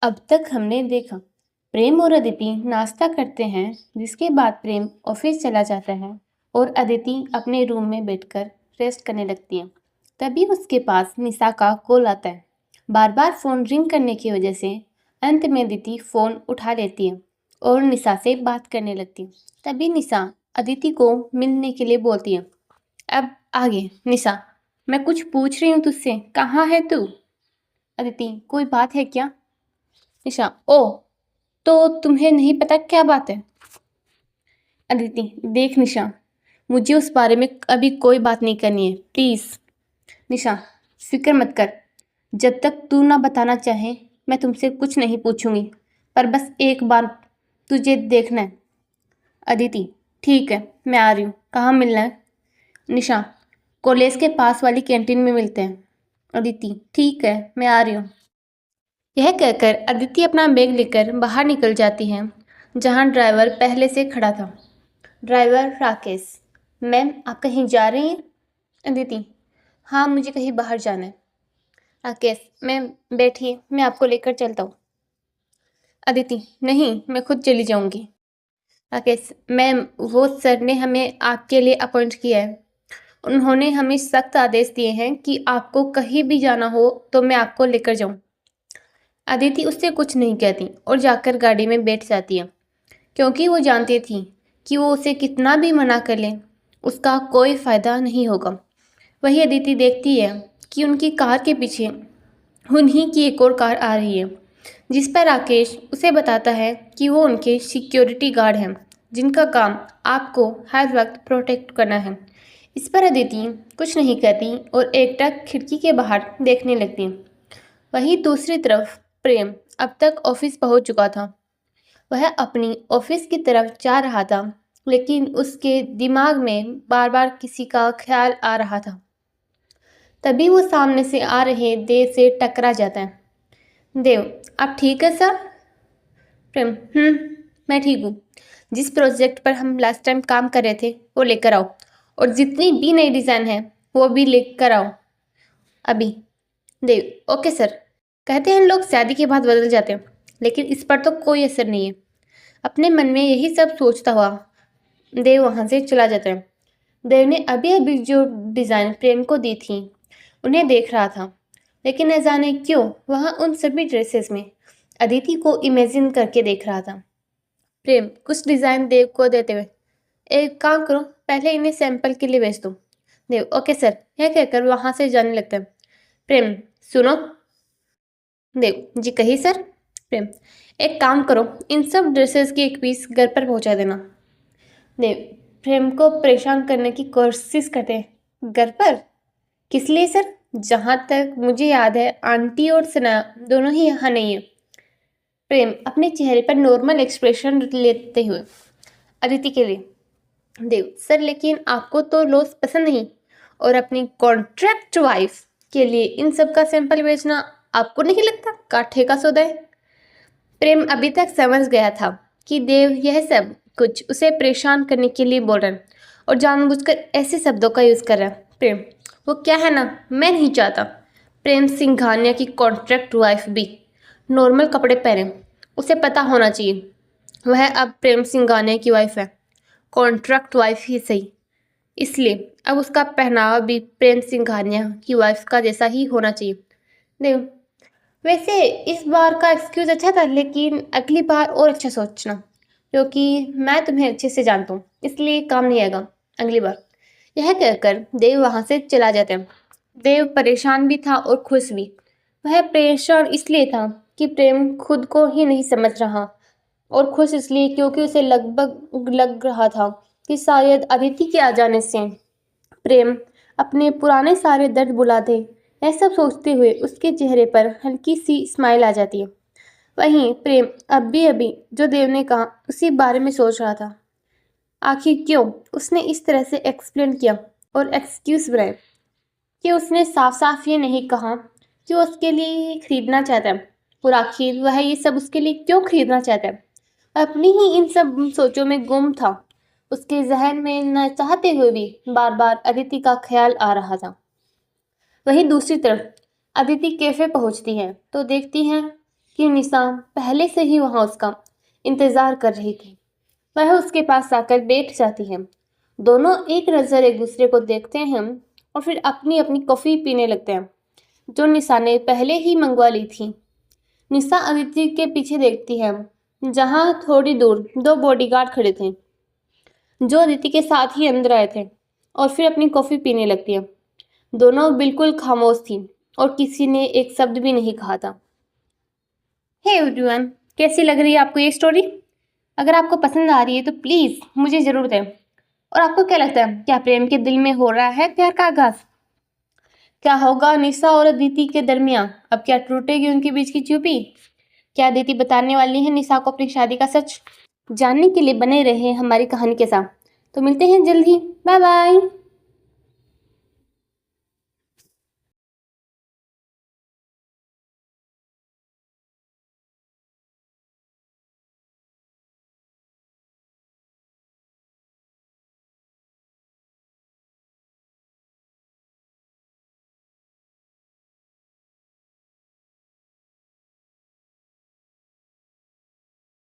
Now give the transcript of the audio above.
अब तक हमने देखा प्रेम और अदिति नाश्ता करते हैं, जिसके बाद प्रेम ऑफिस चला जाता है और अदिति अपने रूम में बैठकर रेस्ट करने लगती है। तभी उसके पास निशा का कॉल आता है। बार बार फ़ोन रिंग करने की वजह से अंत में अदिति फ़ोन उठा लेती है और निशा से बात करने लगती है। तभी निशा अदिति को मिलने के लिए बोलती है। अब आगे निशा, मैं कुछ पूछ रही हूँ तुझसे, कहाँ है तू? अदिति, कोई बात है क्या? निशा, ओ, तो तुम्हें नहीं पता क्या बात है? अदिति, देख निशा, मुझे उस बारे में अभी कोई बात नहीं करनी है, प्लीज़। निशा, फिक्र मत कर, जब तक तू ना बताना चाहे मैं तुमसे कुछ नहीं पूछूंगी, पर बस एक बार तुझे देखना है। अदिति, ठीक है, मैं आ रही हूँ, कहाँ मिलना है? निशा, कॉलेज के पास वाली कैंटीन में मिलते हैं। अदिति, ठीक है, मैं आ रही हूँ। यह कहकर अदिति अपना बैग लेकर बाहर निकल जाती है, जहाँ ड्राइवर पहले से खड़ा था। ड्राइवर राकेश, मैम आप कहीं जा रही हैं? अदिति, हाँ मुझे कहीं बाहर जाना है। राकेश, मैम बैठिए, मैं आपको लेकर चलता हूँ। अदिति, नहीं मैं खुद चली जाऊँगी। राकेश, मैम वो सर ने हमें आपके लिए अपॉइंट किया है। उन्होंने हमें सख्त आदेश दिए हैं कि आपको कहीं भी जाना हो तो मैं आपको लेकर जाऊँ। अदिति उससे कुछ नहीं कहती और जाकर गाड़ी में बैठ जाती है, क्योंकि वो जानती थी कि वो उसे कितना भी मना कर ले उसका कोई फ़ायदा नहीं होगा। वही अदिति देखती है कि उनकी कार के पीछे उन्हीं की एक और कार आ रही है, जिस पर राकेश उसे बताता है कि वो उनके सिक्योरिटी गार्ड हैं, जिनका काम आपको हर वक्त प्रोटेक्ट करना है। इस पर अदिति कुछ नहीं कहती और एकटक खिड़की के बाहर देखने लगती। वहीं दूसरी तरफ प्रेम अब तक ऑफिस पहुंच चुका था। वह अपनी ऑफिस की तरफ जा रहा था, लेकिन उसके दिमाग में बार बार किसी का ख्याल आ रहा था। तभी वो सामने से आ रहे देव से टकरा जाता है। देव, आप ठीक है सर? प्रेम, मैं ठीक हूँ। जिस प्रोजेक्ट पर हम लास्ट टाइम काम कर रहे थे वो लेकर आओ, और जितनी भी नई डिज़ाइन है वो भी लेकर आओ अभी। देव, ओके सर। कहते हैं लोग शादी के बाद बदल जाते हैं, लेकिन इस पर तो कोई असर नहीं है। अपने मन में यही सब सोचता हुआ देव वहाँ से चला जाता है। देव ने अभी अभी जो डिज़ाइन प्रेम को दी थी उन्हें देख रहा था, लेकिन न जाने क्यों वह उन सभी ड्रेसेस में अदिति को इमेजिन करके देख रहा था। प्रेम कुछ डिज़ाइन देव को देते हुए, एक काम करो, पहले इन्हें सैंपल के लिए भेज दो। देव, ओके सर, यह कहकर वहाँ से जाने लगता है। प्रेम, सुनो। देव जी, कहिए सर। प्रेम, एक काम करो, इन सब ड्रेसेस की एक पीस घर पर पहुँचा देना। देव प्रेम को परेशान करने की कोशिश करते हैं। घर पर? किस लिए सर? जहाँ तक मुझे याद है आंटी और सना दोनों ही यहाँ नहीं है। प्रेम अपने चेहरे पर नॉर्मल एक्सप्रेशन लेते हुए, अदिति के लिए। देव सर, लेकिन आपको तो लॉस पसंद नहीं, और अपनी कॉन्ट्रैक्ट वाइफ के लिए इन सब का सैंपल भेजना आपको नहीं लगता काठे का सौदा है? प्रेम अभी तक समझ गया था कि देव यह सब कुछ उसे परेशान करने के लिए बोल रहा है और जानबूझकर ऐसे शब्दों का यूज़ कर रहा है। प्रेम, वो क्या है ना, मैं नहीं चाहता प्रेम सिंघानिया की कॉन्ट्रैक्ट वाइफ भी नॉर्मल कपड़े पहने। उसे पता होना चाहिए वह अब प्रेम सिंघानिया की वाइफ है, कॉन्ट्रैक्ट वाइफ ही सही। इसलिए अब उसका पहनावा भी प्रेम सिंघानिया की वाइफ का जैसा ही होना चाहिए। देव, वैसे इस बार का एक्सक्यूज़ अच्छा था, लेकिन अगली बार और अच्छा सोचना, क्योंकि मैं तुम्हें अच्छे से जानता हूँ, इसलिए काम नहीं आएगा अगली बार। यह कहकर देव वहाँ से चला जाता है। देव परेशान भी था और खुश भी। वह परेशान इसलिए था कि प्रेम खुद को ही नहीं समझ रहा, और खुश इसलिए क्योंकि उसे लगभग लग रहा था कि शायद अदिति के आ जाने से प्रेम अपने पुराने सारे दर्द भुला दे। यह सब सोचते हुए उसके चेहरे पर हल्की सी स्माइल आ जाती है। वहीं प्रेम अभी अभी जो देव ने कहा उसी बारे में सोच रहा था। आखिर क्यों उसने इस तरह से एक्सप्लेन किया और एक्सक्यूज बनाए, कि उसने साफ साफ ये नहीं कहा कि वो उसके लिए ये खरीदना चाहता है, और आखिर वह ये सब उसके लिए क्यों खरीदना चाहता है। अपनी ही इन सब सोचों में गुम था। उसके जहन में न चाहते हुए भी बार बार अदिति का ख्याल आ रहा था। वहीं दूसरी तरफ अदिति कैफे पहुंचती है तो देखती है कि निशा पहले से ही वहाँ उसका इंतज़ार कर रही थी। वह उसके पास आकर बैठ जाती है। दोनों एक नज़र एक दूसरे को देखते हैं और फिर अपनी अपनी कॉफ़ी पीने लगते हैं, जो निशा ने पहले ही मंगवा ली थी। निशा अदिति के पीछे देखती है, जहाँ थोड़ी दूर दो बॉडीगार्ड खड़े थे, जो अदिति के साथ ही अंदर आए थे, और फिर अपनी कॉफ़ी पीने लगती है। दोनों बिल्कुल खामोश थी और किसी ने एक शब्द भी नहीं कहा था। हे एवरीवन, कैसी लग रही है आपको ये स्टोरी? अगर आपको पसंद आ रही है तो प्लीज़ मुझे ज़रूर दें। और आपको क्या लगता है, क्या प्रेम के दिल में हो रहा है प्यार का आगाज़? क्या होगा निशा और अदिति के दरमियान? अब क्या टूटेगी उनके बीच की चुप्पी? क्या अदिति बताने वाली है निशा को अपनी शादी का सच? जानने के लिए बने रहे हमारी कहानी के साथ। तो मिलते हैं जल्द ही। Bye bye.